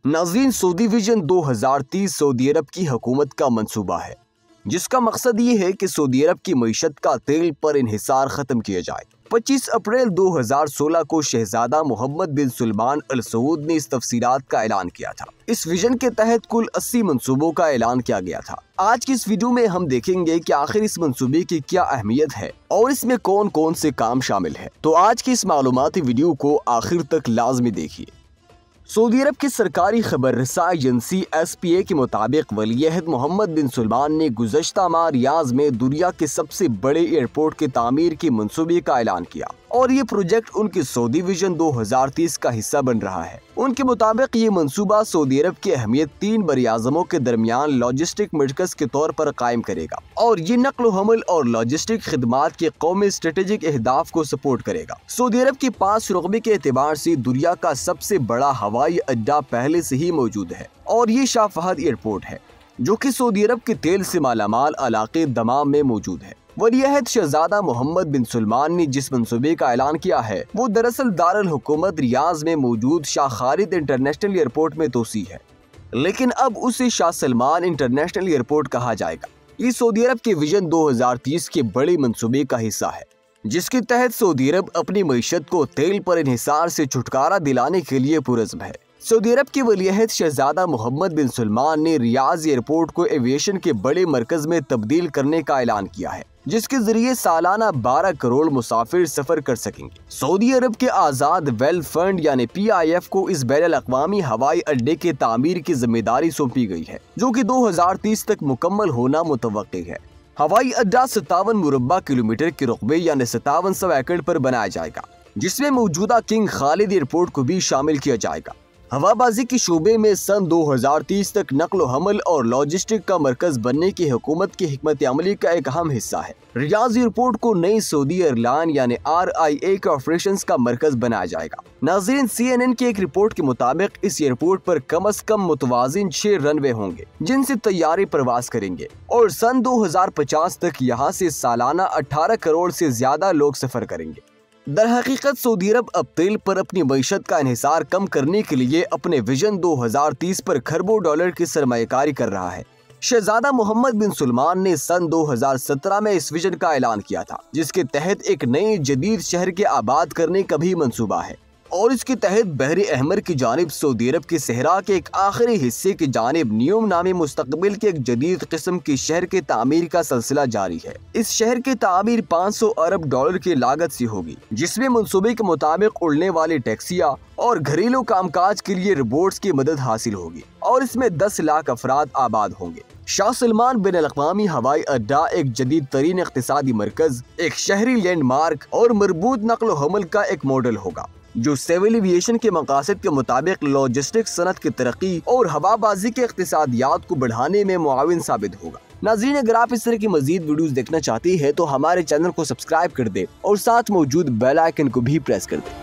नाज़रीन, Saudi vision 2030 Saudi अरब की हुकूमत का मंसूबा है, जिसका मकसद ये है कि सऊदी अरब की मईशत का तेल पर इन्हिसार खत्म किया जाए। 25 अप्रैल 2016 को शहजादा मोहम्मद बिन सुलेमान अल सऊद ने इस तफसीलात का ऐलान किया था। इस विजन के तहत कुल 80 मंसूबों का ऐलान किया गया था। आज की इस वीडियो में हम देखेंगे कि आखिर इस मंसूबे की क्या अहमियत है और इसमें कौन कौन से काम शामिल है। तो आज की इस मालूमाती वीडियो को आखिर तक लाजमी देखिए। सऊदी अरब की सरकारी खबर रसा एजेंसी SPA के मुताबिक वलीअहद मोहम्मद बिन सुलेमान ने गुज़श्ता माह रियाज में दुनिया के सबसे बड़े एयरपोर्ट की तामीर के मंसूबे का ऐलान किया और ये प्रोजेक्ट उनके सऊदी विजन 2030 का हिस्सा बन रहा है। उनके मुताबिक ये मंसूबा सऊदी अरब की अहमियत 3 बरआज़मों के दरमियान लॉजिस्टिक मरकज़ के तौर पर कायम करेगा और ये नक्ल हमल और लॉजिस्टिक खिदमात के कौमी स्ट्रेटेजिक अहदाफ को सपोर्ट करेगा। सऊदी अरब के पास रकबे के एतबार से दुनिया का सबसे बड़ा हवाई अड्डा पहले से ही मौजूद है और ये शाह फहद एयरपोर्ट है, जो कि सऊदी अरब के तेल से मालामाल इलाके दमाम में मौजूद है। वलीअहद शहजादा मोहम्मद बिन सुलेमान ने जिस मंसूबे का ऐलान किया है वो दरअसल दारुल हुकूमत रियाज में मौजूद शाह खालिद इंटरनेशनल एयरपोर्ट में तोसी है, लेकिन अब उसे शाह सलमान इंटरनेशनल एयरपोर्ट कहा जाएगा। ये सऊदी अरब के विजन 2030 के बड़े मंसूबे का हिस्सा है, जिसके तहत सऊदी अरब अपनी मईशत को तेल पर इन्हिसार से छुटकारा दिलाने के लिए पुरज़्म है। सऊदी अरब के वलीअहद शहजादा मोहम्मद बिन सुलेमान ने रियाज एयरपोर्ट को एविएशन के बड़े मरकज में तब्दील करने का ऐलान किया है, जिसके जरिए सालाना 12 करोड़ मुसाफिर सफर कर सकेंगे। सऊदी अरब के आज़ाद वेल्थ फंड यानी PIF को इस बैनुल-अक़वामी हवाई अड्डे के तामीर की जिम्मेदारी सौंपी गई है, जो कि 2030 तक मुकम्मल होना मुतवक्की है। हवाई अड्डा 57 मुरब्बा किलोमीटर के रकबे यानी 5700 एकड़ पर बनाया जाएगा, जिसमें मौजूदा किंग खालिद एयरपोर्ट को भी शामिल किया जाएगा। हवाबाजी के शोबे में सन 2030 तक नक्ल हमल और लॉजिस्टिक का मरकज बनने की हुकूमत की हिकमत अमली का एक अहम हिस्सा है। रियाज एयरपोर्ट को नई सऊदी एयरलाइन यानी RIA के ऑपरेशंस का मरकज बनाया जाएगा। नाज़रीन, CNN की एक रिपोर्ट के मुताबिक इस एयरपोर्ट पर कम से कम मुतवाजिन 6 रनवे होंगे, जिनसे तैयारे प्रवास करेंगे और सन 2050 तक यहाँ से सालाना 18 करोड़ से ज्यादा लोग सफर करेंगे। दरहकीकत सऊदी अरब अब तेल पर अपनी मईशत का इन्हिसार कम करने के लिए अपने विजन 2030 पर खरबों डॉलर की सरमायाकारी कर रहा है। शहजादा मोहम्मद बिन सुलेमान ने सन 2017 में इस विजन का ऐलान किया था, जिसके तहत एक नए जदीद शहर के आबाद करने का भी मंसूबा है और इसके तहत बहरे अहमर की जानिब सऊदी अरब के सहरा के एक आखिरी हिस्से की जानिब न्यूम नामी मुस्तकबिल के एक जदीद किस्म के शहर के तामीर का सिलसिला जारी है। इस शहर की तामीर 500 अरब डॉलर की लागत से होगी, जिसमें मंसूबे के मुताबिक उड़ने वाली टैक्सियां और घरेलू कामकाज के लिए रोबोट्स की मदद हासिल होगी और इसमें 10 लाख अफराद आबाद होंगे। शाह सलमान बैनुल-अक़वामी हवाई अड्डा एक जदीद तरीन इक़्तिसादी मरकज, एक शहरी लैंडमार्क और मरबूत नक्ल हमल का एक मॉडल होगा, जो सिविल एविएशन के मकासद के मुताबिक लॉजिस्टिक सनत की तरक्की और हवाबाजी के इक़्तिसादियात को बढ़ाने में मुआविन साबित होगा। नाज़रीन, अगर आप इस तरह की मज़ीद वीडियोस देखना चाहती है तो हमारे चैनल को सब्सक्राइब कर दे और साथ मौजूद बेल आइकन को भी प्रेस कर दे।